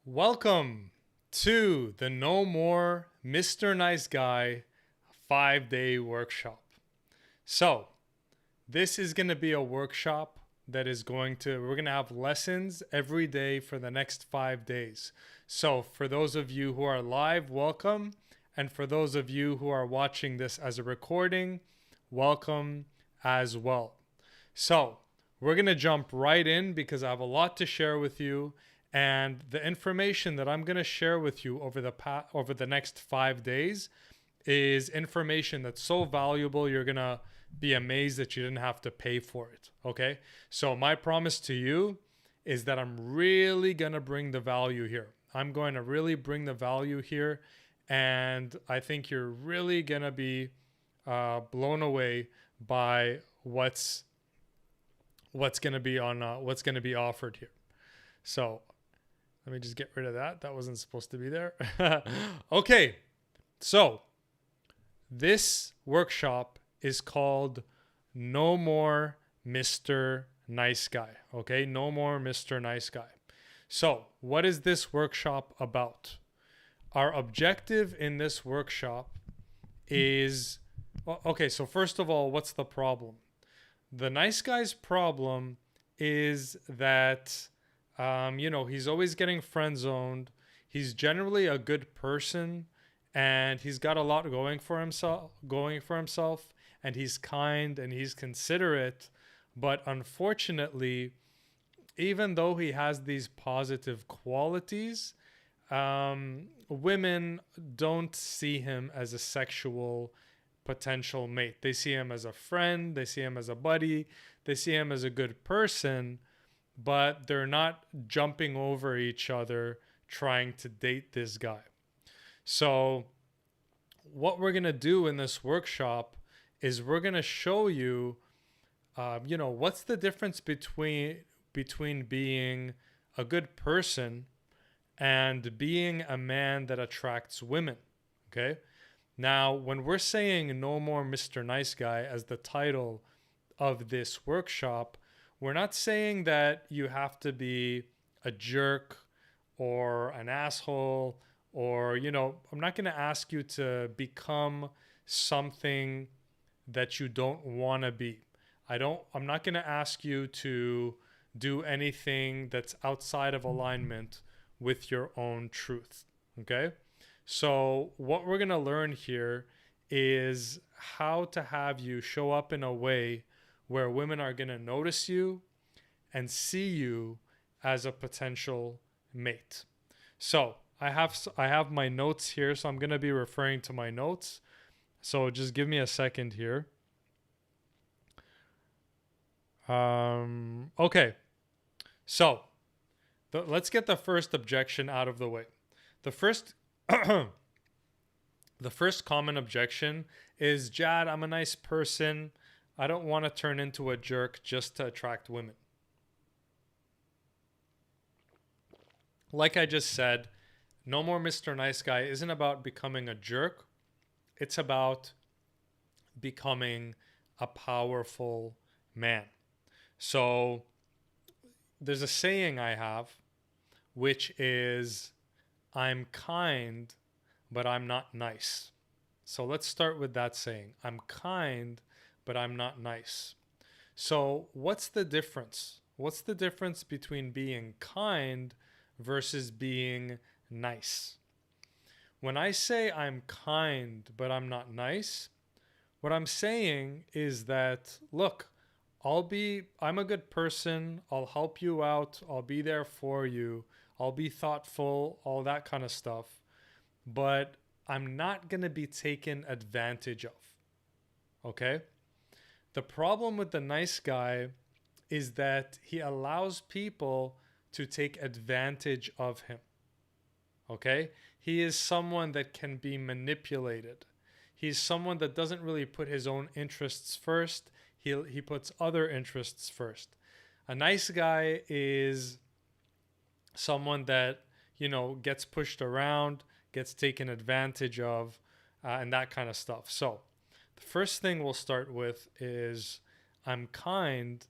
Welcome to the No More Mr. Nice Guy 5-day workshop. So, this is going to be a workshop that is we're going to have lessons every day for the next 5 days. So, for those of you who are live, welcome. And for those of you who are watching this as a recording, welcome as well. So, we're going to jump right in because I have a lot to share with you. And the information that I'm going to share with you over the next 5 days is information that's so valuable you're going to be amazed that you didn't have to pay for it, okay? So my promise to you is that I'm really going to bring the value here. I'm going to really bring the value here, and I think you're really going to be blown away by what's going to be offered here. So let me just get rid of that. That wasn't supposed to be there. Okay. So this workshop is called No More Mr. Nice Guy. Okay. No More Mr. Nice Guy. So what is this workshop about? Our objective in this workshop is, okay. So first of all, what's the problem? The nice guy's problem is that he's always getting friend zoned. He's generally a good person, and he's got a lot going for himself, and he's kind and he's considerate. But unfortunately, even though he has these positive qualities, women don't see him as a sexual potential mate. They see him as a friend, they see him as a buddy, they see him as a good person, but they're not jumping over each other trying to date this guy. So what we're going to do in this workshop is we're going to show you, what's the difference between being a good person and being a man that attracts women, okay? Now, when we're saying No More Mr. Nice Guy as the title of this workshop, we're not saying that you have to be a jerk or an asshole or, I'm not going to ask you to become something that you don't want to be. I'm not going to ask you to do anything that's outside of alignment with your own truth. Okay? So what we're going to learn here is how to have you show up in a way where women are going to notice you and see you as a potential mate. So I have my notes here, so I'm going to be referring to my notes. So just give me a second here. Okay. So let's get the first objection out of the way. The first common objection is, Jad, I'm a nice person. I don't want to turn into a jerk just to attract women. Like I just said, No More Mr. Nice Guy isn't about becoming a jerk. It's about becoming a powerful man. So there's a saying I have, which is, I'm kind, but I'm not nice. So let's start with that saying. I'm kind, but I'm not nice. So what's the difference? What's the difference between being kind versus being nice? When I say I'm kind, but I'm not nice, what I'm saying is that, look, I'm a good person. I'll help you out. I'll be there for you. I'll be thoughtful, all that kind of stuff. But I'm not going to be taken advantage of. Okay? The problem with the nice guy is that he allows people to take advantage of him. Okay? He is someone that can be manipulated. He's someone that doesn't really put his own interests first. He puts other interests first. A nice guy is someone that, gets pushed around, gets taken advantage of, and that kind of stuff. So the first thing we'll start with is, I'm kind,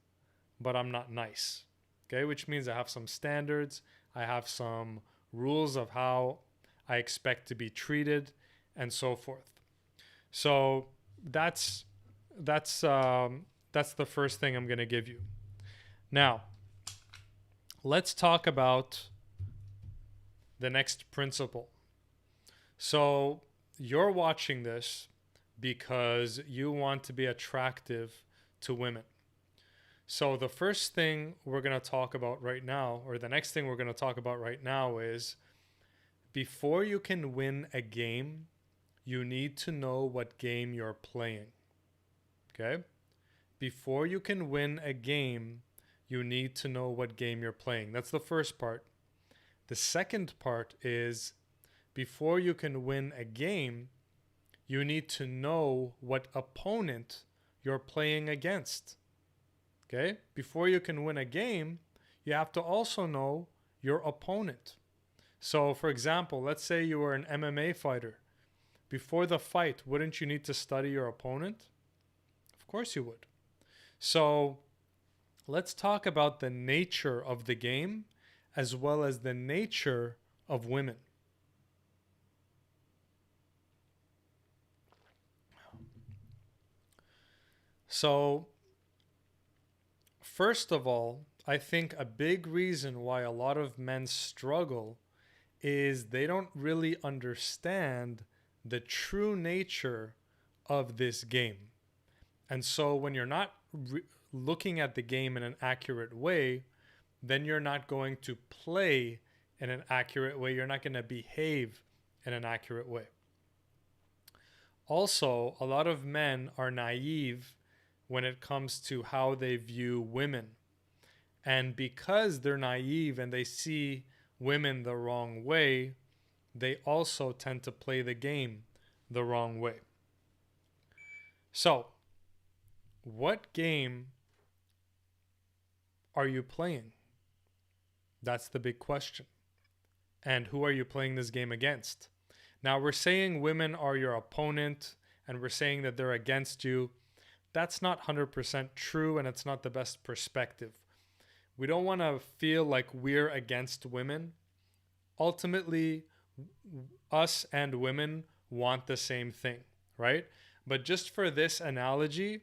but I'm not nice. Okay, which means I have some standards, I have some rules of how I expect to be treated, and so forth. So that's that's um, that's the first thing I'm going to give you. Now, let's talk about the next principle. So you're watching this because you want to be attractive to women. So the first thing we're going to talk about right now, or the next thing we're going to talk about right now, is before you can win a game, you need to know what game you're playing. Okay? Before you can win a game, you need to know what game you're playing. That's the first part. The second part is before you can win a game, you need to know what opponent you're playing against. Okay? Before you can win a game, you have to also know your opponent. So, for example, let's say you were an MMA fighter. Before the fight, wouldn't you need to study your opponent? Of course you would. So, let's talk about the nature of the game as well as the nature of women. So, first of all, I think a big reason why a lot of men struggle is they don't really understand the true nature of this game. And so when you're not looking at the game in an accurate way, then you're not going to play in an accurate way. You're not going to behave in an accurate way. Also, a lot of men are naive when it comes to how they view women. And because they're naive and they see women the wrong way, they also tend to play the game the wrong way. So, what game are you playing? That's the big question. And who are you playing this game against? Now, we're saying women are your opponent and we're saying that they're against you. That's not 100% true, and it's not the best perspective. We don't want to feel like we're against women. Ultimately, us and women want the same thing, right? But just for this analogy,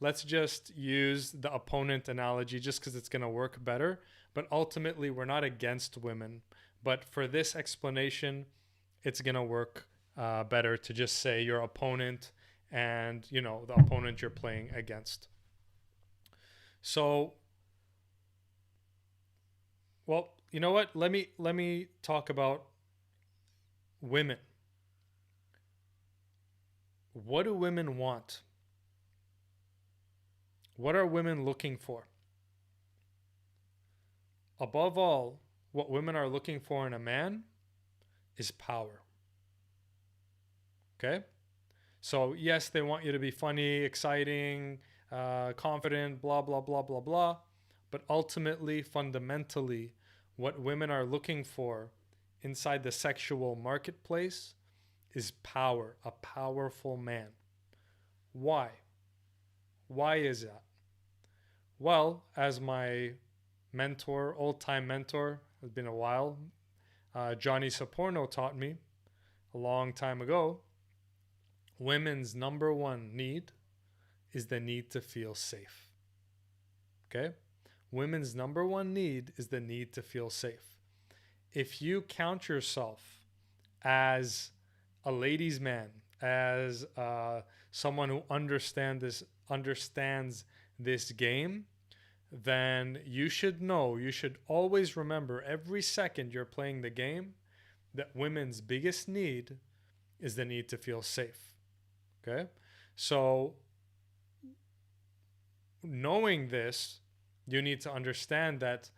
let's just use the opponent analogy just because it's going to work better. But ultimately, we're not against women. But for this explanation, it's going to work better to just say your opponent and, you know, the opponent you're playing against. So, well, you know what? Let me talk about women. What do women want? What are women looking for? Above all, what women are looking for in a man is power. Okay? So, yes, they want you to be funny, exciting, confident, blah, blah, blah, blah, blah. But ultimately, fundamentally, what women are looking for inside the sexual marketplace is power, a powerful man. Why? Why is that? Well, as my mentor, old-time mentor, it's been a while, Johnny Saporno taught me a long time ago, women's number one need is the need to feel safe. Okay? Women's number one need is the need to feel safe. If you count yourself as a ladies' man, as someone who understands this game, then you should know, you should always remember every second you're playing the game that women's biggest need is the need to feel safe. Okay? So, knowing this, you need to understand that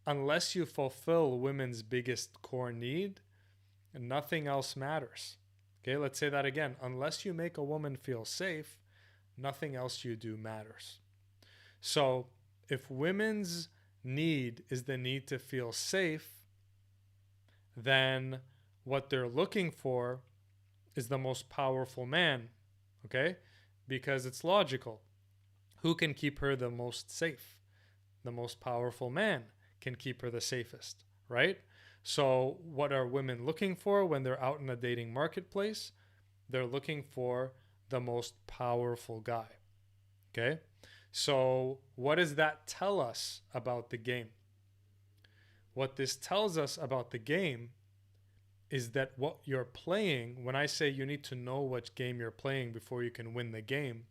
unless you fulfill women's biggest core need, nothing else matters. Okay, let's say that again. Unless you make a woman feel safe, nothing else you do matters. So, if women's need is the need to feel safe, then what they're looking for is the most powerful man, okay? Because it's logical. Who can keep her the most safe? The most powerful man can keep her the safest, right? So, what are women looking for when they're out in a dating marketplace? They're looking for the most powerful guy. Okay? So, what does that tell us about the game? What this tells us about the game is that what you're playing, when I say you need to know what game you're playing before you can win the game,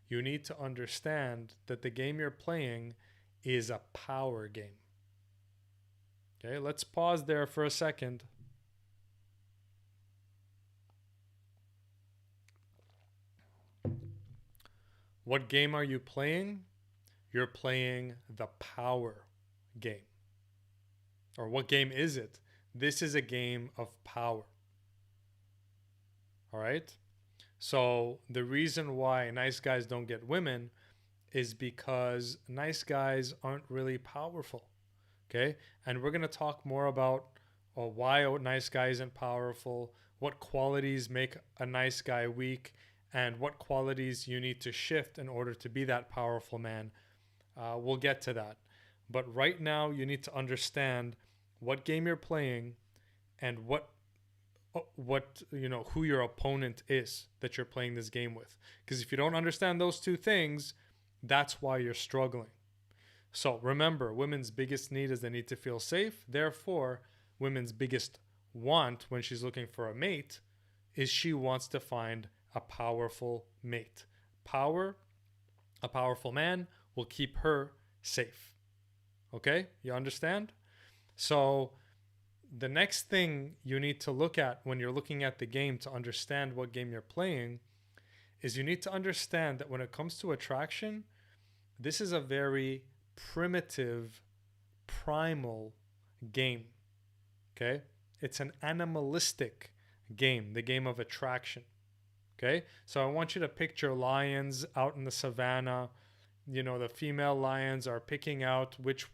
you need to understand that the game you're playing is a power game. Okay, let's pause there for a second. What game are you playing? You're playing the power game. Or what game is it? This is a game of power. All right? So the reason why nice guys don't get women is because nice guys aren't really powerful. Okay? And we're going to talk more about why a nice guy isn't powerful, what qualities make a nice guy weak, and what qualities you need to shift in order to be that powerful man. We'll get to that. But right now, you need to understand what game you're playing and what who your opponent is that you're playing this game with. Because if you don't understand those two things, that's why you're struggling. So remember, women's biggest need is they need to feel safe. Therefore, women's biggest want when she's looking for a mate is she wants to find a powerful mate. A powerful man will keep her safe. Okay? You understand? So the next thing you need to look at when you're looking at the game to understand what game you're playing is you need to understand that when it comes to attraction, this is a very primitive, primal game. Okay? It's an animalistic game, the game of attraction. Okay? So I want you to picture lions out in the savannah. The female lions are picking out which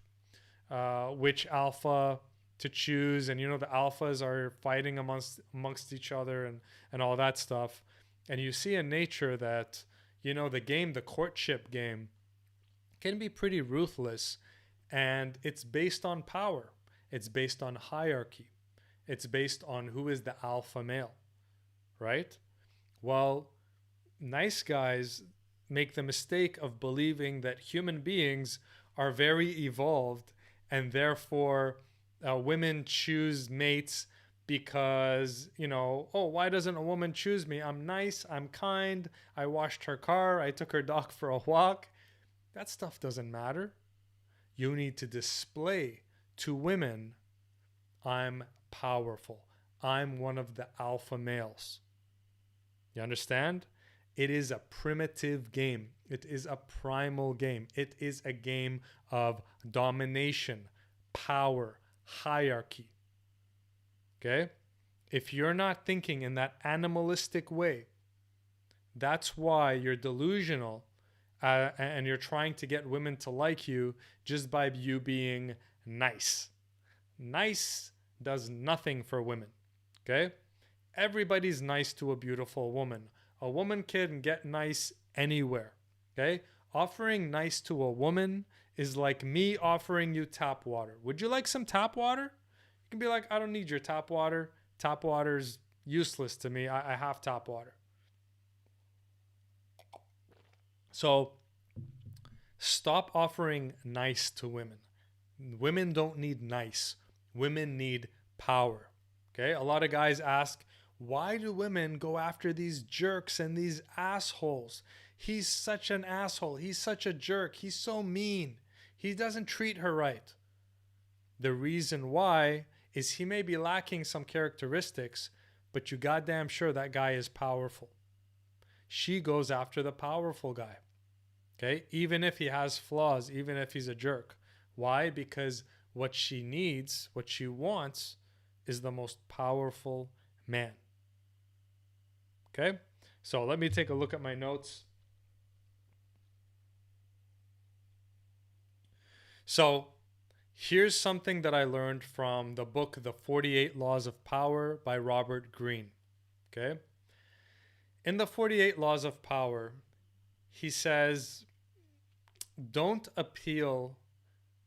alpha to choose, and the alphas are fighting amongst each other and all that stuff. And you see in nature that the courtship game can be pretty ruthless, and it's based on power. It's based on hierarchy. It's based on who is the alpha male, right? Well, nice guys make the mistake of believing that human beings are very evolved, and therefore women choose mates because, why doesn't a woman choose me? I'm nice, I'm kind, I washed her car, I took her dog for a walk. That stuff doesn't matter. You need to display to women, I'm powerful. I'm one of the alpha males. You understand? It is a primitive game. It is a primal game. It is a game of domination, power, hierarchy. Okay? If you're not thinking in that animalistic way, that's why you're delusional and you're trying to get women to like you just by you being nice. Nice does nothing for women. Okay? Everybody's nice to a beautiful woman. A woman can get nice anywhere. Okay? Offering nice to a woman is like me offering you tap water. Would you like some tap water? You can be like, I don't need your tap water. Tap water's useless to me. I have tap water. So stop offering nice to women. Women don't need nice. Women need power. Okay? A lot of guys ask, why do women go after these jerks and these assholes? He's such an asshole. He's such a jerk. He's so mean. He doesn't treat her right. The reason why is he may be lacking some characteristics, but you goddamn sure that guy is powerful. She goes after the powerful guy. Okay? Even if he has flaws, even if he's a jerk. Why? Because what she needs, what she wants, is the most powerful man. Okay? So let me take a look at my notes. So here's something that I learned from the book, The 48 Laws of Power by Robert Greene. Okay? In the 48 Laws of Power, he says, don't appeal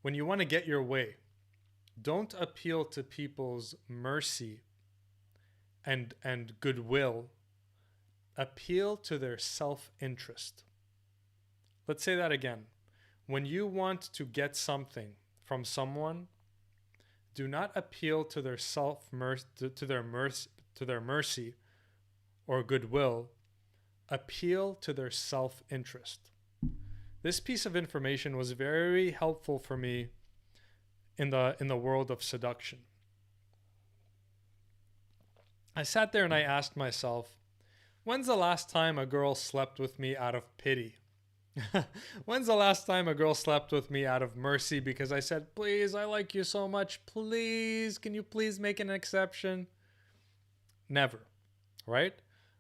when you want to get your way. Don't appeal to people's mercy and goodwill. Appeal to their self-interest. Let's say that again. When you want to get something from someone, do not appeal to their to their mercy or goodwill. Appeal to their self-interest. This piece of information was very helpful for me in the world of seduction. I sat there and I asked myself, when's the last time a girl slept with me out of pity? When's the last time a girl slept with me out of mercy because I said, please, I like you so much. Please, can you please make an exception? Never, right?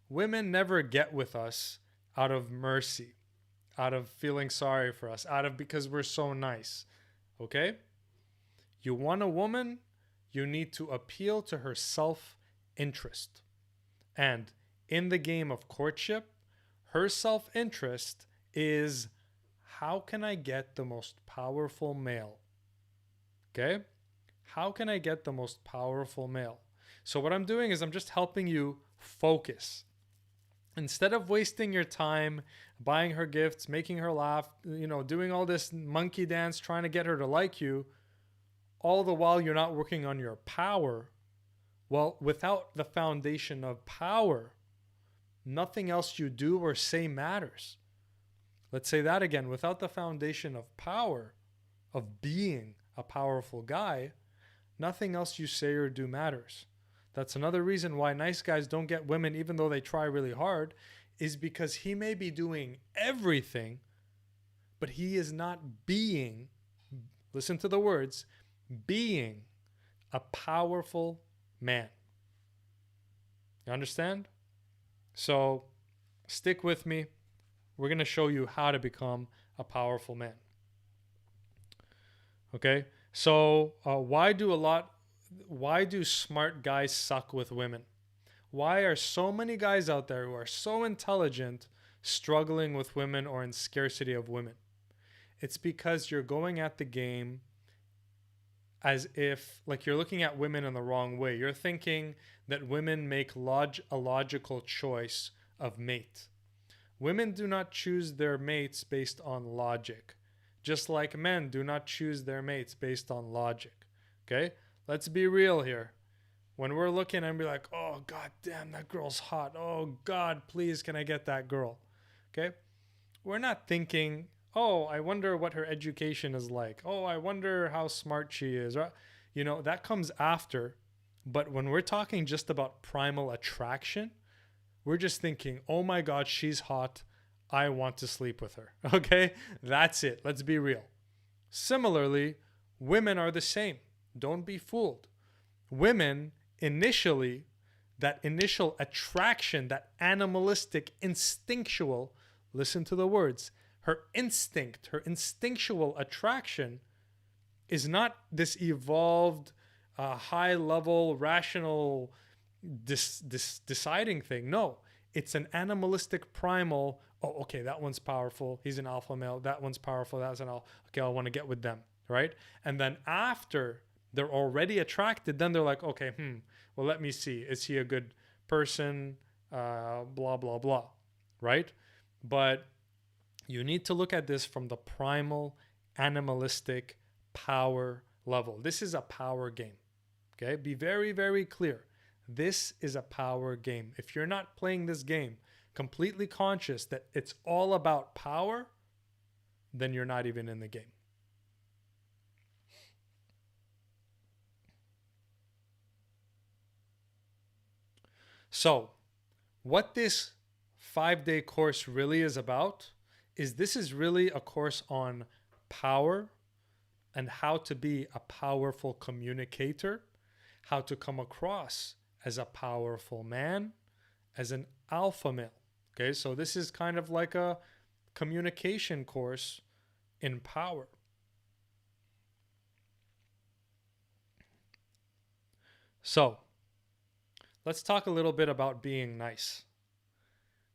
Women never get with us out of mercy, out of feeling sorry for us, out of because we're so nice, okay? You want a woman, you need to appeal to her self-interest. And in the game of courtship, her self-interest is, how can I get the most powerful male? Okay? How can I get the most powerful male? So what I'm doing is I'm just helping you focus. Instead of wasting your time buying her gifts, making her laugh, doing all this monkey dance, trying to get her to like you, all the while you're not working on your power. Well, without the foundation of power, nothing else you do or say matters. Let's say that again. Without the foundation of power, of being a powerful guy, nothing else you say or do matters. That's another reason why nice guys don't get women even though they try really hard, is because he may be doing everything, but he is not being, listen to the words, being a powerful man. You understand? So stick with me. We're going to show you how to become a powerful man. Okay? So why do smart guys suck with women? Why are so many guys out there who are so intelligent struggling with women or in scarcity of women? It's because you're going at the game as if, like, you're looking at women in the wrong way. You're thinking that women make a logical choice of mate. Women do not choose their mates based on logic, just like men do not choose their mates based on logic. Okay? Let's be real here. When we're looking and be like, oh, god damn, that girl's hot. Oh, God, please, can I get that girl? Okay? We're not thinking, oh, I wonder what her education is like. Oh, I wonder how smart she is. That comes after. But when we're talking just about primal attraction, we're just thinking, oh my God, she's hot. I want to sleep with her. Okay? That's it. Let's be real. Similarly, women are the same. Don't be fooled. Women initially, that initial attraction, that animalistic, instinctual, listen to the words, her instinct, her instinctual attraction is not this evolved, high level, rational, deciding thing. No, it's an animalistic primal. Oh, okay, that one's powerful. He's an alpha male. That one's powerful. That's an alpha. Okay, I want to get with them, right? And then after they're already attracted, then they're like, okay, well, let me see. Is he a good person? Blah, blah, blah, right? But you need to look at this from the primal, animalistic power level. This is a power game, okay? Be very, very clear. This is a power game. If you're not playing this game completely conscious that it's all about power, then you're not even in the game. So, what this 5-day course really is about is this is really a course on power and how to be a powerful communicator, how to come across as a powerful man, as an alpha male. Okay, so this is kind of like a communication course in power. So, let's talk a little bit about being nice.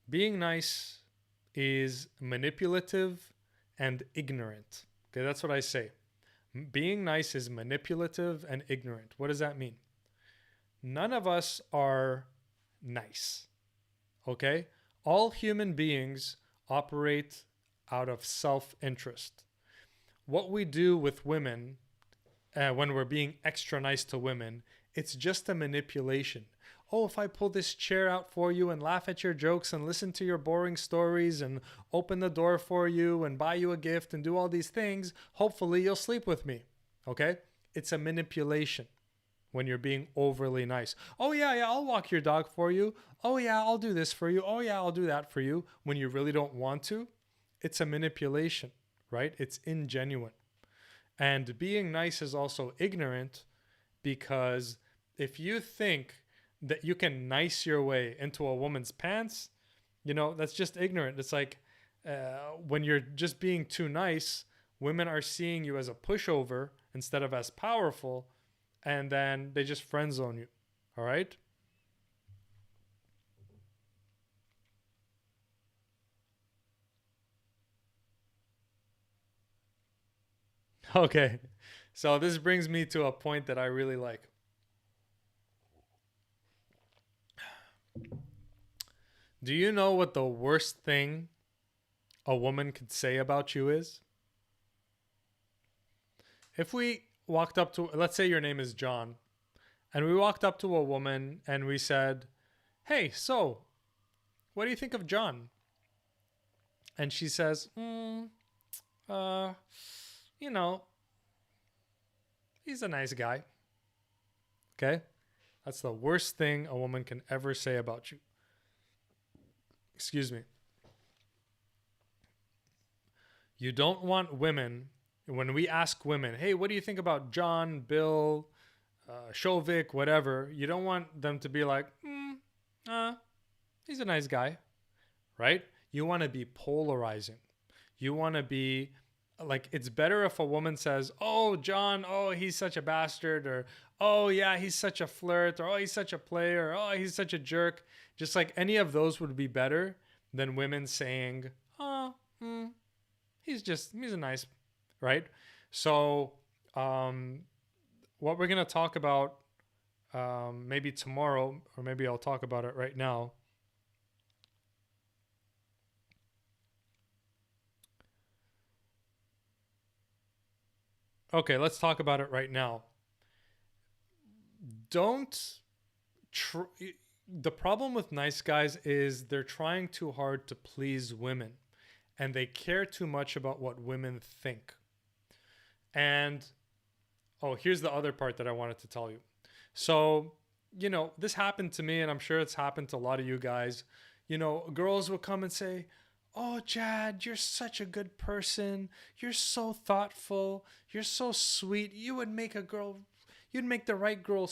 Being nice is manipulative and ignorant. Okay, that's what I say. Being nice is manipulative and ignorant. What does that mean? None of us are nice. Okay? All human beings operate out of self interest. What we do with women when we're being extra nice to women, it's just a manipulation. Oh, if I pull this chair out for you and laugh at your jokes and listen to your boring stories and open the door for you and buy you a gift and do all these things, hopefully you'll sleep with me. Okay? It's a manipulation when you're being overly nice. Oh, yeah, yeah, I'll walk your dog for you. Oh, yeah, I'll do this for you. Oh, yeah, I'll do that for you. When you really don't want to, it's a manipulation, right? It's ingenuine. And being nice is also ignorant because if you think that you can nice your way into a woman's pants, that's just ignorant. It's like when you're just being too nice, women are seeing you as a pushover instead of as powerful, and then they just friend zone you. All right? Okay. So this brings me to a point that I really like. Do you know what the worst thing a woman could say about you is? If we walked up to, let's say your name is John, and we walked up to a woman and we said, "Hey, so what do you think of John?" And she says, uh, you know, he's a nice guy. Okay? That's the worst thing a woman can ever say about you. Excuse me. You don't want women, when we ask women, hey, what do you think about John, Bill, Shovik, whatever, you don't want them to be like, he's a nice guy, right? You want to be polarizing. You want to be like, it's better if a woman says, oh, John, oh, he's such a bastard, or oh, yeah, he's such a flirt, or oh, he's such a player, or oh, he's such a jerk. Just like any of those would be better than women saying, oh, he's a nice, right? So, what we're going to talk about maybe tomorrow, or maybe I'll talk about it right now. Okay, let's talk about it right now. Don't the problem with nice guys is they're trying too hard to please women, and they care too much about what women think. And oh, here's the other part that I wanted to tell you. So, this happened to me, and I'm sure it's happened to a lot of you guys. Girls will come and say, oh, Jad, you're such a good person. You're so thoughtful. You're so sweet. You'd make the right girl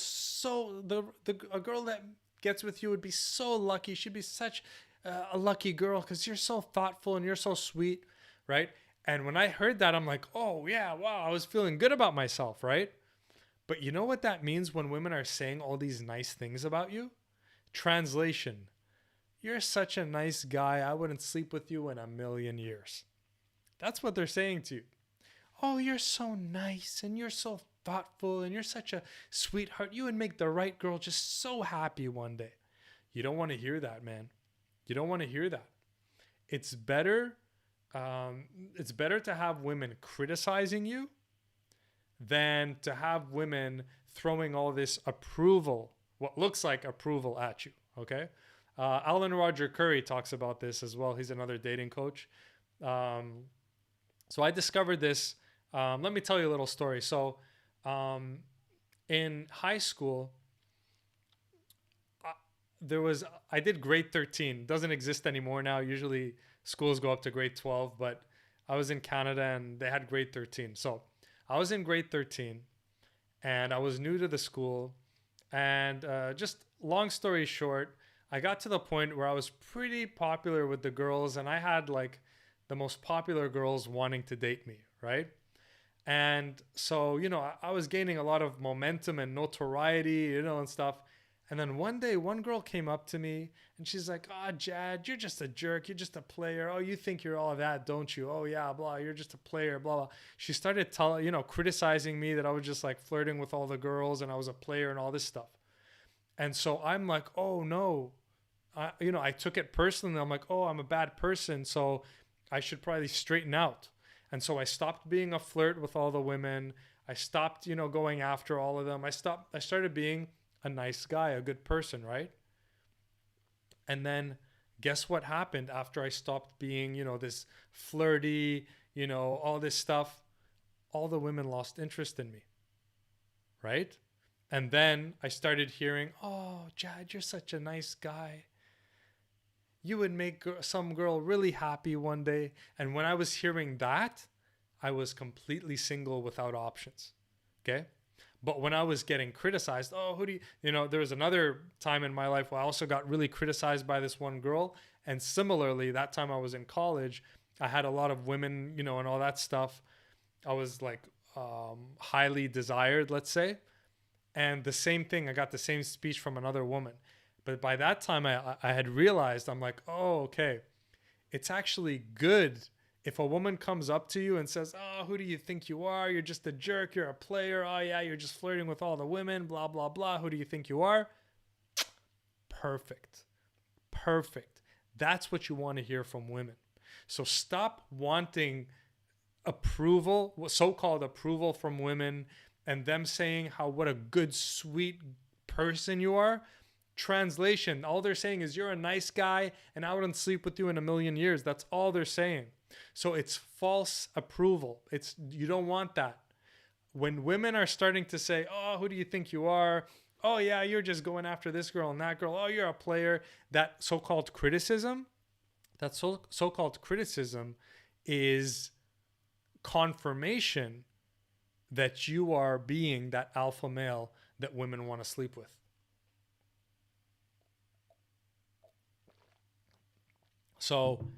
a girl that gets with you would be so lucky. She'd be such a lucky girl because you're so thoughtful and you're so sweet, right? And when I heard that, I'm like, oh, yeah, wow, I was feeling good about myself, right? But you know what that means when women are saying all these nice things about you? Translation: you're such a nice guy. I wouldn't sleep with you in a million years. That's what they're saying to you. Oh, you're so nice and you're so thoughtful and you're such a sweetheart. You would make the right girl just so happy one day. You don't want to hear that, man. You don't want to hear that. It's better. It's better to have women criticizing you than to have women throwing all this approval, what looks like approval, at you. Okay. Alan Roger Curry talks about this as well. He's another dating coach. So I discovered this. Let me tell you a little story. So in high school, I did grade 13. Doesn't exist anymore now. Usually schools go up to grade 12, but I was in Canada and they had grade 13. So I was in grade 13 and I was new to the school. And just long story short, I got to the point where I was pretty popular with the girls, and I had like the most popular girls wanting to date me, right? And so, I was gaining a lot of momentum and notoriety, and stuff. And then one day, one girl came up to me and she's like, "Ah, Jad, you're just a jerk. You're just a player. Oh, you think you're all of that, don't you? Oh, yeah, blah. You're just a player, blah, blah." She started criticizing me that I was just like flirting with all the girls and I was a player and all this stuff. And so I'm like, "Oh, no." I took it personally. I'm like, "Oh, I'm a bad person. So I should probably straighten out." And so I stopped being a flirt with all the women. I stopped, going after all of them. I started being a nice guy, a good person, right? And then guess what happened after I stopped being, this flirty, all this stuff? All the women lost interest in me, right? And then I started hearing, "Oh, Jad, you're such a nice guy. You would make some girl really happy one day." And when I was hearing that, I was completely single without options. Okay. But when I was getting criticized, "Oh, who do there was another time in my life where I also got really criticized by this one girl. And similarly, that time I was in college, I had a lot of women, and all that stuff. I was like highly desired, let's say. And the same thing, I got the same speech from another woman. But by that time, I had realized, I'm like, "Oh, okay. It's actually good if a woman comes up to you and says, 'Oh, who do you think you are? You're just a jerk. You're a player. Oh, yeah, you're just flirting with all the women, blah, blah, blah. Who do you think you are?'" Perfect. Perfect. That's what you want to hear from women. So stop wanting approval, so-called approval from women, and them saying what a good, sweet person you are. Translation, all they're saying is you're a nice guy and I wouldn't sleep with you in a million years. That's all they're saying. So it's false approval. You don't want that. When women are starting to say, "Oh, who do you think you are? Oh, yeah, you're just going after this girl and that girl. Oh, you're a player." That so-called criticism, so-called criticism is confirmation that you are being that alpha male that women want to sleep with. So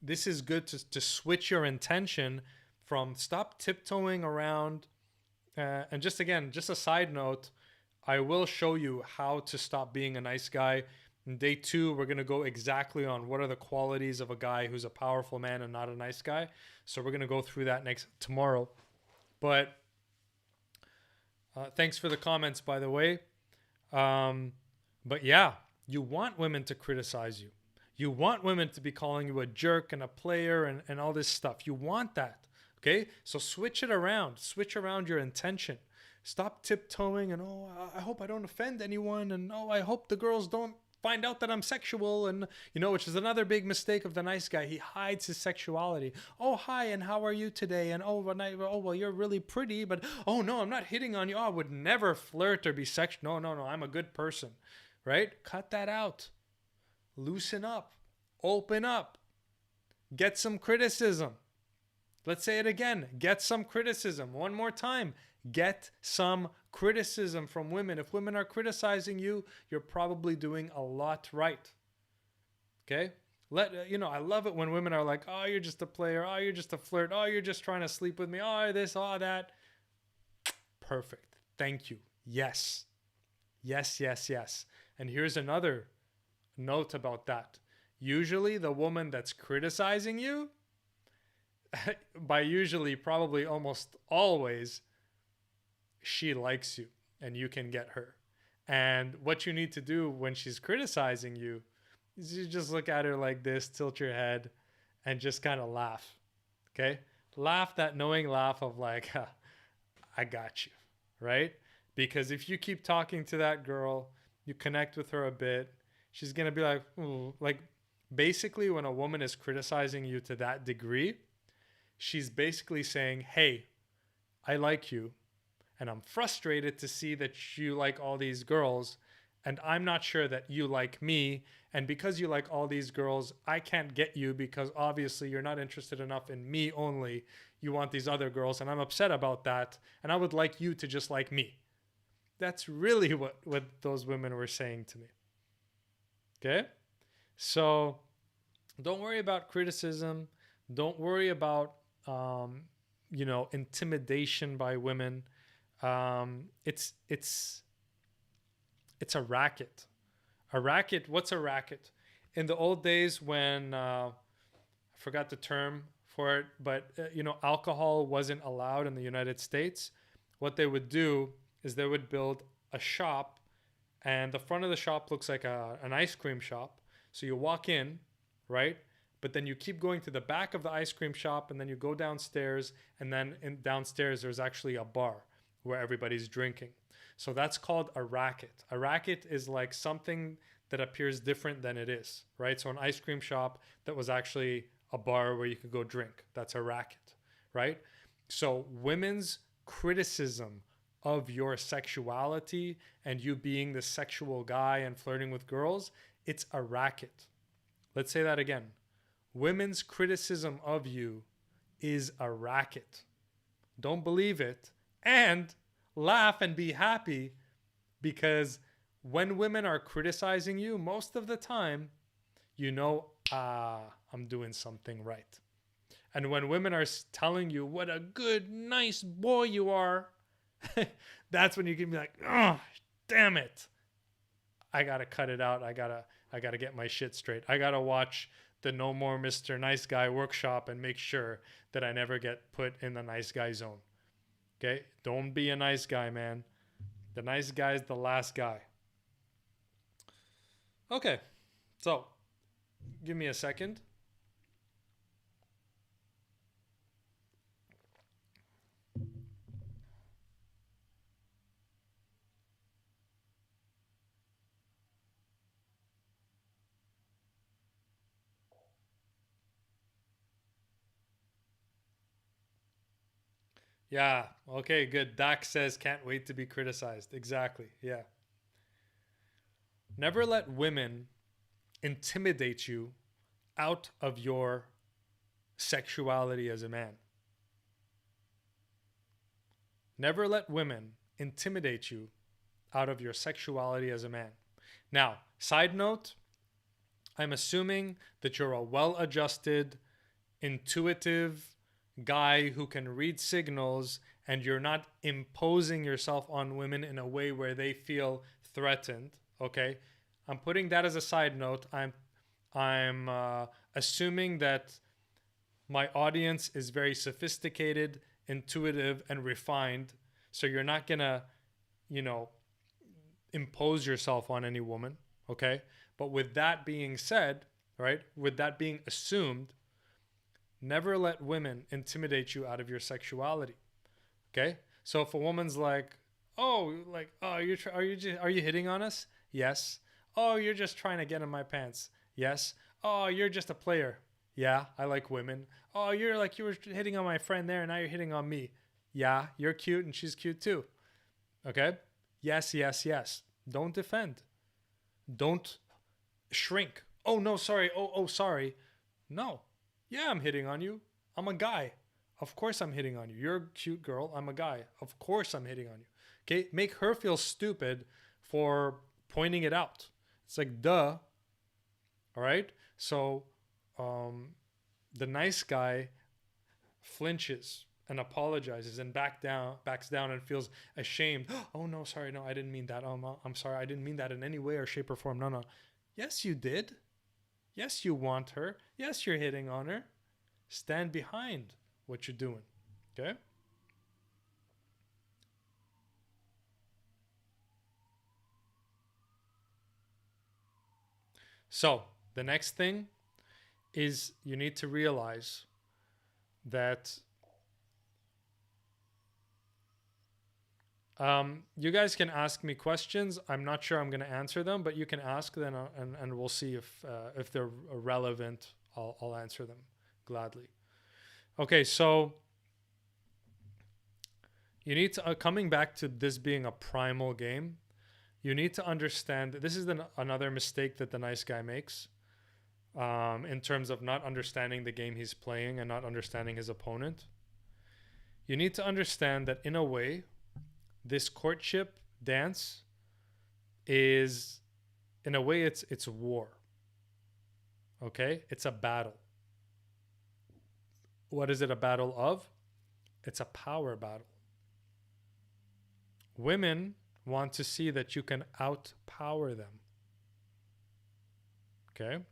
this is good to switch your intention from stop tiptoeing around. And just a side note, I will show you how to stop being a nice guy. In day 2, we're going to go exactly on what are the qualities of a guy who's a powerful man and not a nice guy. So we're going to go through that tomorrow. But thanks for the comments, by the way. But yeah, you want women to criticize you. You want women to be calling you a jerk and a player and all this stuff. You want that. Okay? So switch it around. Switch around your intention. Stop tiptoeing and, "Oh, I hope I don't offend anyone." And, "Oh, I hope the girls don't find out that I'm sexual." And, which is another big mistake of the nice guy. He hides his sexuality. "Oh, hi, and how are you today?" And, "Oh, well, you're really pretty, but, oh, no, I'm not hitting on you. Oh, I would never flirt or be sexual. No, I'm a good person." Right? Cut that out. Loosen up. Open up. Get some criticism. Let's say it again. Get some criticism. One more time. Get some criticism from women. If women are criticizing you, you're probably doing a lot right. Okay? I love it when women are like, "Oh, you're just a player. Oh, you're just a flirt. Oh, you're just trying to sleep with me. Oh, this, oh, that." Perfect. Thank you. Yes. Yes, yes, yes. And here's another note about that. Usually the woman that's criticizing you, by usually, probably almost always, she likes you and you can get her. And what you need to do when she's criticizing you is you just look at her like this, tilt your head, and just kind of laugh. Okay? Laugh, that knowing laugh of like, "I got you." Right? Because if you keep talking to that girl, you connect with her a bit, she's going to be like, "Ooh." Like, basically, when a woman is criticizing you to that degree, she's basically saying, "Hey, I like you, and I'm frustrated to see that you like all these girls, and I'm not sure that you like me, and because you like all these girls, I can't get you because obviously you're not interested enough in me only. You want these other girls, and I'm upset about that, and I would like you to just like me." That's really what those women were saying to me. Okay? So don't worry about criticism. Don't worry about, intimidation by women. It's It's a racket. A racket, what's a racket? In the old days when, I forgot the term for it, but alcohol wasn't allowed in the United States, what they would do is they would build a shop, and the front of the shop looks like an ice cream shop. So you walk in, right? But then you keep going to the back of the ice cream shop, and then you go downstairs, and then downstairs there's actually a bar where everybody's drinking. So that's called a racket. A racket is like something that appears different than it is, right? So an ice cream shop that was actually a bar where you could go drink. That's a racket, right? So women's criticism of your sexuality and you being the sexual guy and flirting with girls, it's a racket. Let's say that again. Women's criticism of you is a racket. Don't believe it and laugh and be happy, because when women are criticizing you, most of the time, I'm doing something right. And when women are telling you what a good, nice boy you are, that's when you can be like, oh, damn it. I got to cut it out. I got to get my shit straight. I got to watch the No More Mr. Nice Guy workshop and make sure that I never get put in the nice guy zone. Okay? Don't be a nice guy, man. The nice guy is the last guy. Okay. So, give me a second. Yeah. Okay, good. Dax says, can't wait to be criticized. Exactly. Yeah. Never let women intimidate you out of your sexuality as a man. Never let women intimidate you out of your sexuality as a man. Now, side note, I'm assuming that you're a well-adjusted, intuitive guy who can read signals, and you're not imposing yourself on women in a way where they feel threatened. Okay, I'm putting that as a side note. I'm assuming that my audience is very sophisticated, intuitive, and refined. So you're not gonna, impose yourself on any woman. Okay, but with that being said, right? With that being assumed, never let women intimidate you out of your sexuality. Okay? So if a woman's like, "Oh, are you hitting on us?" Yes. "Oh, you're just trying to get in my pants." Yes. "Oh, you're just a player." Yeah, I like women. "Oh, you were hitting on my friend there and now you're hitting on me." Yeah, you're cute and she's cute too. Okay? Yes, yes, yes. Don't defend. Don't shrink. "Oh, no, sorry. Oh, sorry." No. Yeah, I'm hitting on you. I'm a guy. Of course I'm hitting on you. You're a cute girl. I'm a guy. Of course I'm hitting on you. Okay? Make her feel stupid for pointing it out. It's like, duh. All right? So, the nice guy flinches and apologizes and backs down and feels ashamed. "Oh, no, sorry. No, I didn't mean that. Oh, I'm sorry. I didn't mean that in any way or shape or form. No, no." Yes, you did. Yes, you want her. Yes, you're hitting on her. Stand behind what you're doing. Okay? So, the next thing is you need to realize that you guys can ask me questions. I'm not sure I'm going to answer them, but you can ask them, and we'll see if they're relevant. I'll answer them gladly. Okay, so you need to coming back to this being a primal game. You need to understand that this is another mistake that the nice guy makes, in terms of not understanding the game he's playing and not understanding his opponent. You need to understand that in a way, this courtship dance is, in a way, it's war. Okay? It's a battle. What is it a battle of? It's a power battle. Women want to see that you can outpower them. Okay?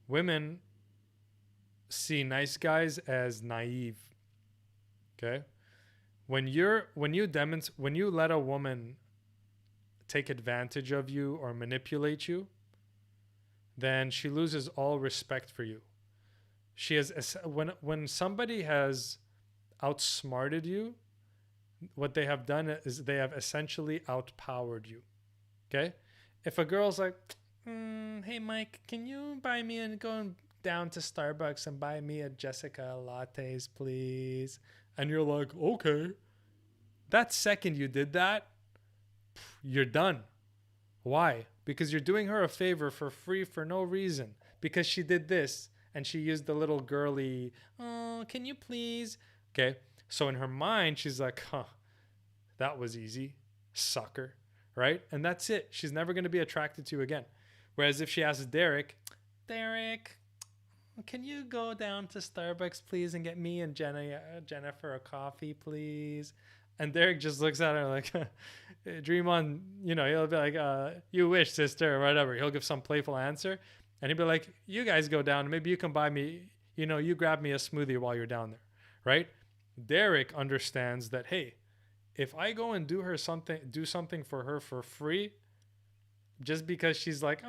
Women see nice guys as naive. Okay? When you let a woman take advantage of you or manipulate you, then she loses all respect for you. She has when somebody has outsmarted you, what they have done is they have essentially outpowered you. Okay? If a girl's like, hey Mike, can you buy me and go down to Starbucks and buy me a Jessica lattes, please? And you're like, okay. That second you did that, you're done. Why? Because you're doing her a favor for free for no reason. Because she did this and she used the little girly, oh, can you please? Okay. So in her mind, she's like, that was easy, sucker. Right? And that's it. She's never going to be attracted to you again. Whereas if she asks Derek, can you go down to Starbucks, please, and get me and Jennifer a coffee, please? And Derek just looks at her like, dream on, he'll be like, you wish, sister, or whatever. He'll give some playful answer. And he'll be like, you guys go down. Maybe you can buy me, you grab me a smoothie while you're down there. Right? Derek understands that, hey, if I go and do something for her for free, just because she's like,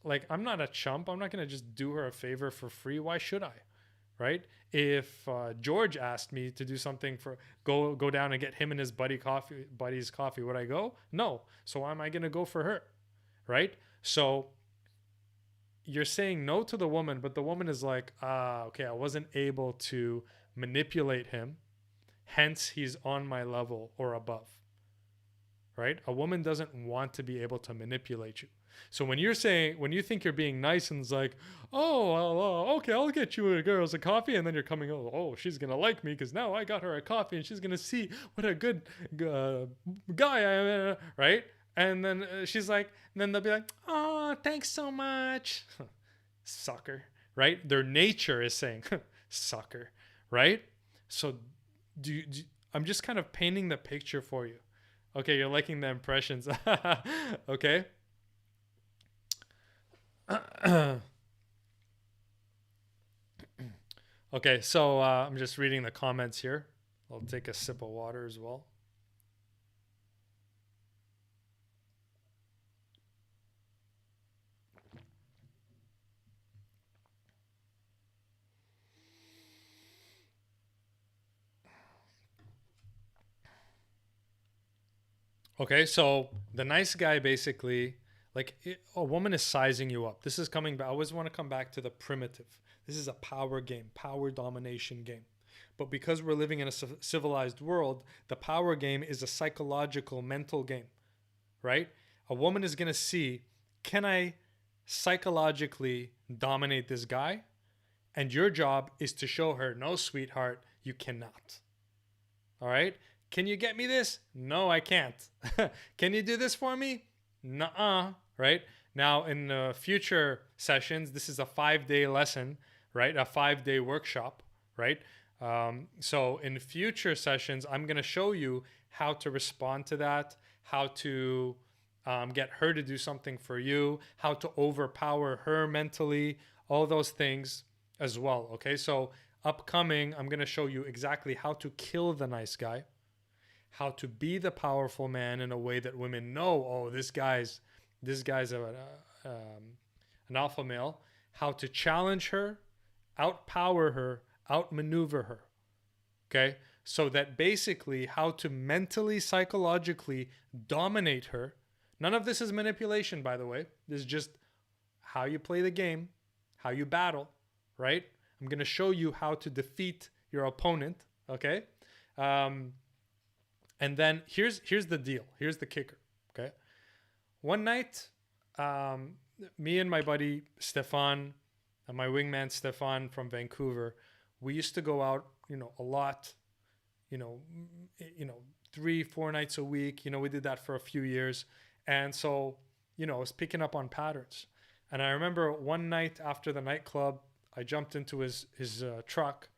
like, I'm not a chump. I'm not going to just do her a favor for free. Why should I? Right? If George asked me to do something for go down and get him and his buddy's coffee, would I go? No. So why am I going to go for her? Right? So you're saying no to the woman, but the woman is like, okay, I wasn't able to manipulate him. Hence, he's on my level or above. Right? A woman doesn't want to be able to manipulate you. So when you think you're being nice and it's like, oh, well, okay, I'll get you a girl's a coffee, and then you're coming, oh, she's gonna like me because now I got her a coffee and she's gonna see what a good guy I am, right? And then she's like, and then they'll be like, oh, thanks so much, sucker, right? Their nature is saying, sucker, right? So I'm just kind of painting the picture for you. Okay, you're liking the impressions. Okay. Okay, so I'm just reading the comments here. I'll take a sip of water as well. Okay, so the nice guy basically, a woman is sizing you up. This is coming back. I always want to come back to the primitive. This is a power game, power domination game. But because we're living in a civilized world, the power game is a psychological, mental game, right? A woman is going to see, can I psychologically dominate this guy? And your job is to show her, no, sweetheart, you cannot. All right? Can you get me this? No, I can't. Can you do this for me? Nuh-uh, right? Now, in future sessions, this is a 5-day lesson, right? A 5-day workshop, right? So in future sessions, I'm going to show you how to respond to that, how to get her to do something for you, how to overpower her mentally, all those things as well, okay? So upcoming, I'm going to show you exactly how to kill the nice guy, how to be the powerful man in a way that women know, oh, this guy's an alpha male, how to challenge her, outpower her, outmaneuver her. Okay? So that basically how to mentally, psychologically dominate her. None of this is manipulation, by the way. This is just how you play the game, how you battle, right? I'm going to show you how to defeat your opponent, okay? And then here's the deal. Here's the kicker, okay? One night, me and my buddy Stefan, and my wingman Stefan from Vancouver, we used to go out, a lot, 3-4 nights a week. We did that for a few years. And so, I was picking up on patterns. And I remember one night after the nightclub, I jumped into his truck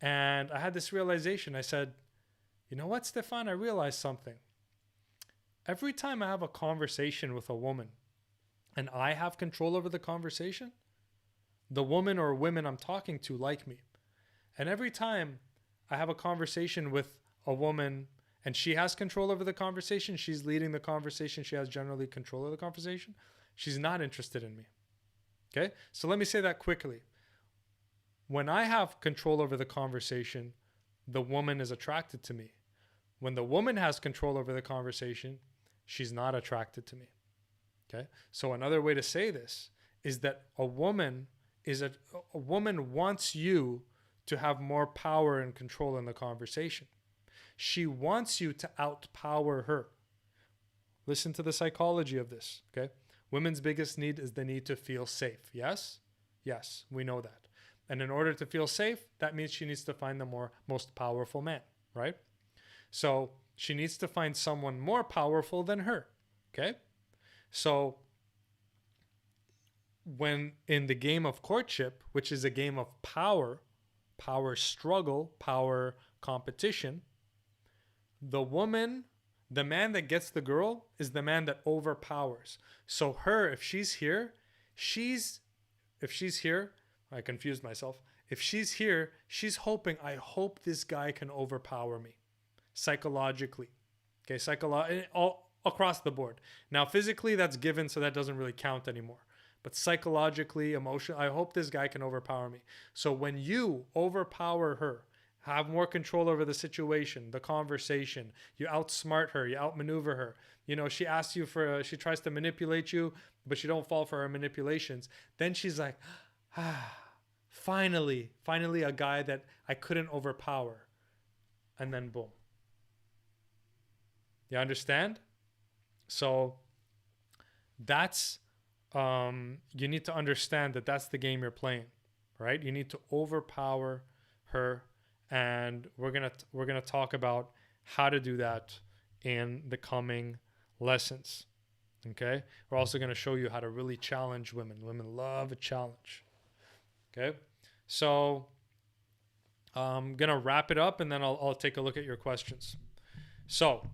and I had this realization. I said, You know what, Stefan? I realized something. Every time I have a conversation with a woman and I have control over the conversation, the woman or women I'm talking to like me. And every time I have a conversation with a woman and she has control over the conversation, she's leading the conversation, she has generally control of the conversation, she's not interested in me. Okay? So let me say that quickly. When I have control over the conversation, the woman is attracted to me. When the woman has control over the conversation, she's not attracted to me. Okay? So another way to say this is that a woman wants you to have more power and control in the conversation. She wants you to outpower her. Listen to the psychology of this, okay? Women's biggest need is the need to feel safe. Yes? Yes, we know that. And in order to feel safe, that means she needs to find the most powerful man, right? So she needs to find someone more powerful than her, okay? So when in the game of courtship, which is a game of power struggle, power competition, the man that gets the girl is the man that overpowers. So if she's here, I confused myself. If she's here, she's hoping, I hope this guy can overpower me psychologically. Okay, all across the board. Now, physically, that's given, so that doesn't really count anymore. But psychologically, emotionally, I hope this guy can overpower me. So when you overpower her, have more control over the situation, the conversation, you outsmart her, you outmaneuver her. You know, she asks you she tries to manipulate you, but you don't fall for her manipulations. Then she's like, finally a guy that I couldn't overpower. And then boom. You understand? So that's, you need to understand that that's the game you're playing, right? You need to overpower her. And we're gonna talk about how to do that in the coming lessons. Okay, we're also gonna show you how to really challenge women. Women love a challenge. Okay, so I'm gonna wrap it up, and then I'll take a look at your questions. So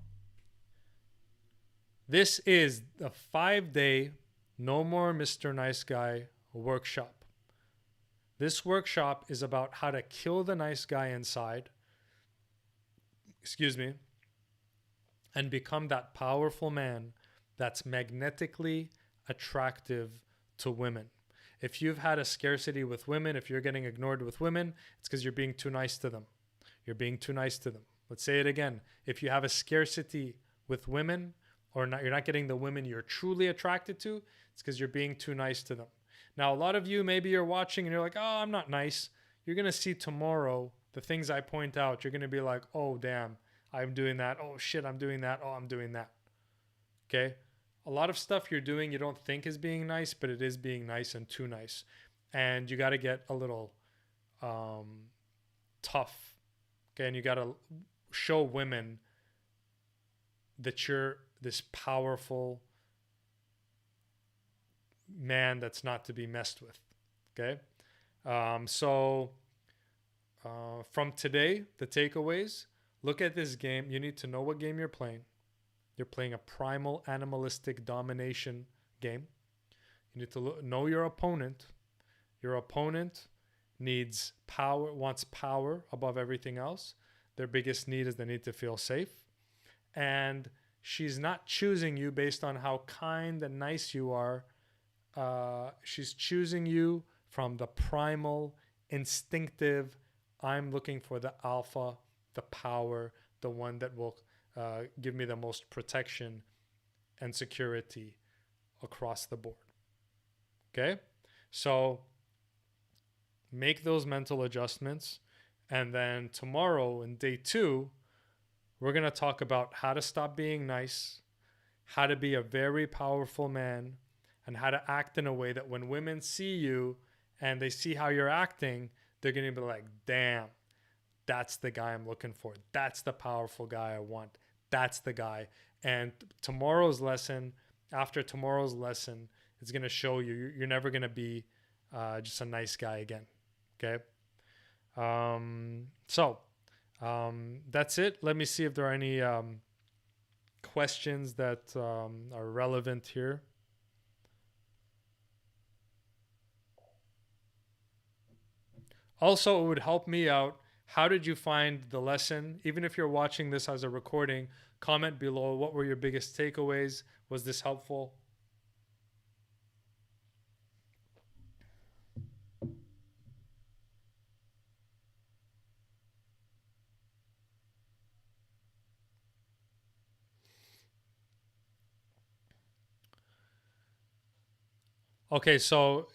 this is the 5-day No More Mr. Nice Guy workshop. This workshop is about how to kill the nice guy inside, and become that powerful man that's magnetically attractive to women. If you've had a scarcity with women, if you're getting ignored with women, it's because you're being too nice to them. You're being too nice to them. Let's say it again. If you have a scarcity with women, or you're not getting the women you're truly attracted to, it's because you're being too nice to them. Now, a lot of you, maybe you're watching and you're like, oh, I'm not nice. You're going to see tomorrow the things I point out. You're going to be like, oh, damn, I'm doing that. Oh, shit, I'm doing that. Oh, I'm doing that. Okay? A lot of stuff you're doing you don't think is being nice, but it is being nice and too nice. And you got to get a little tough. Okay? And you got to show women that you're this powerful man that's not to be messed with. Okay. So from today, the takeaways, look at this game. You need to know what game you're playing. You're playing a primal animalistic domination game. You need to know your opponent. Your opponent wants power above everything else. Their biggest need is the need to feel safe. And she's not choosing you based on how kind and nice you are. She's choosing you from the primal, instinctive, I'm looking for the alpha, the power, the one that will give me the most protection and security across the board. Okay? So make those mental adjustments. And then tomorrow in day 2, we're going to talk about how to stop being nice, how to be a very powerful man, and how to act in a way that when women see you and they see how you're acting, they're going to be like, damn, that's the guy I'm looking for. That's the powerful guy I want. That's the guy. And tomorrow's lesson, after tomorrow's lesson, it's going to show you you're never going to be just a nice guy again. Okay? So That's it. Let me see if there are any questions that are relevant here. Also, it would help me out. How did you find the lesson? Even if you're watching this as a recording, comment below. What were your biggest takeaways? Was this helpful? Okay, so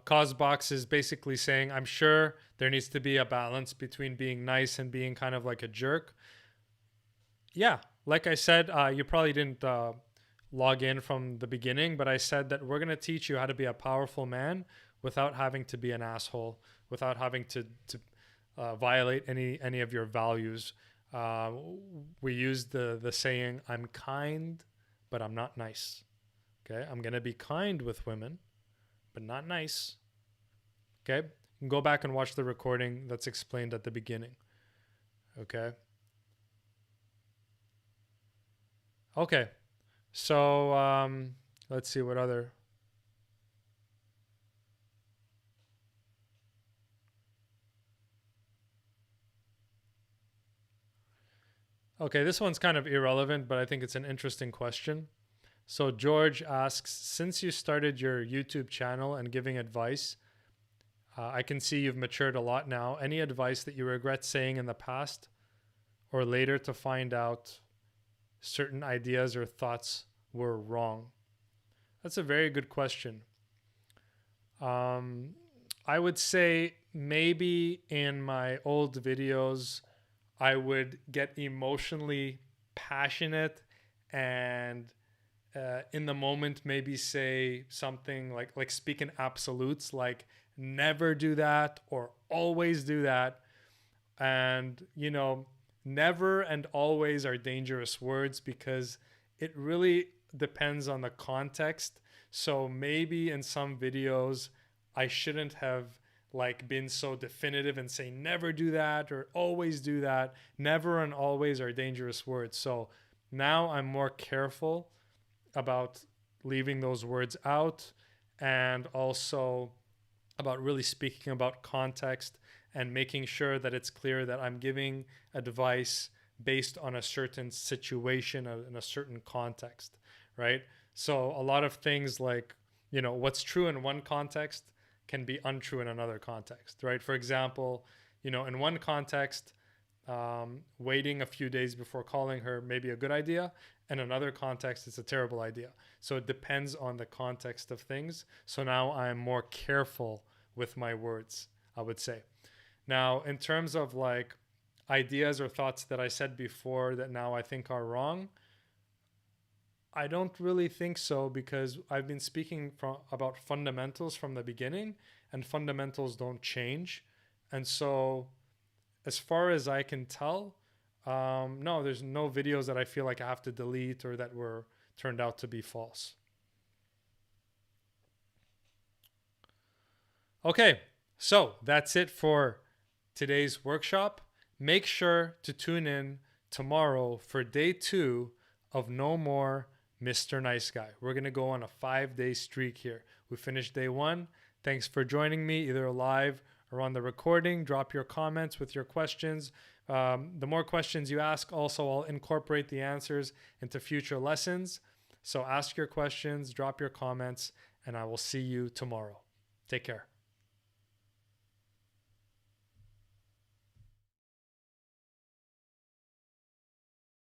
Cosbox is basically saying, I'm sure there needs to be a balance between being nice and being kind of like a jerk. Yeah, like I said, you probably didn't log in from the beginning, but I said that we're gonna teach you how to be a powerful man without having to be an asshole, without having to violate any of your values. Uh, we use the saying, "I'm kind, but I'm not nice." Okay, I'm gonna be kind with women, but not nice. Okay, you can go back and watch the recording that's explained at the beginning. Okay. Okay. So let's see what other. Okay, this one's kind of irrelevant, but I think it's an interesting question. So George asks, since you started your YouTube channel and giving advice, I can see you've matured a lot now. Any advice that you regret saying in the past or later to find out certain ideas or thoughts were wrong? That's a very good question. Um, I would say maybe in my old videos, I would get emotionally passionate and in the moment maybe say something like speak in absolutes, like never do that or always do that. And never and always are dangerous words because it really depends on the context. So maybe in some videos I shouldn't have like been so definitive and say never do that or always do that. Never and always are dangerous words. So now I'm more careful about leaving those words out, and also about really speaking about context and making sure that it's clear that I'm giving advice based on a certain situation in a certain context, right? So a lot of things like, what's true in one context can be untrue in another context, right? For example, in one context, waiting a few days before calling her may be a good idea. In another context, it's a terrible idea. So it depends on the context of things. So now I'm more careful with my words, I would say. Now, in terms of like ideas or thoughts that I said before that now I think are wrong, I don't really think so because I've been speaking about fundamentals from the beginning, and fundamentals don't change. And so, as far as I can tell, no, there's no videos that I feel like I have to delete or that were turned out to be false. Okay, so that's it for today's workshop. Make sure to tune in tomorrow for day 2 of No More Mr. Nice Guy. We're going to go on a 5-day streak here. We finished day 1. Thanks for joining me either live or on the recording. Drop your comments with your questions. The more questions you ask, also, I'll incorporate the answers into future lessons. So ask your questions, drop your comments, and I will see you tomorrow. Take care.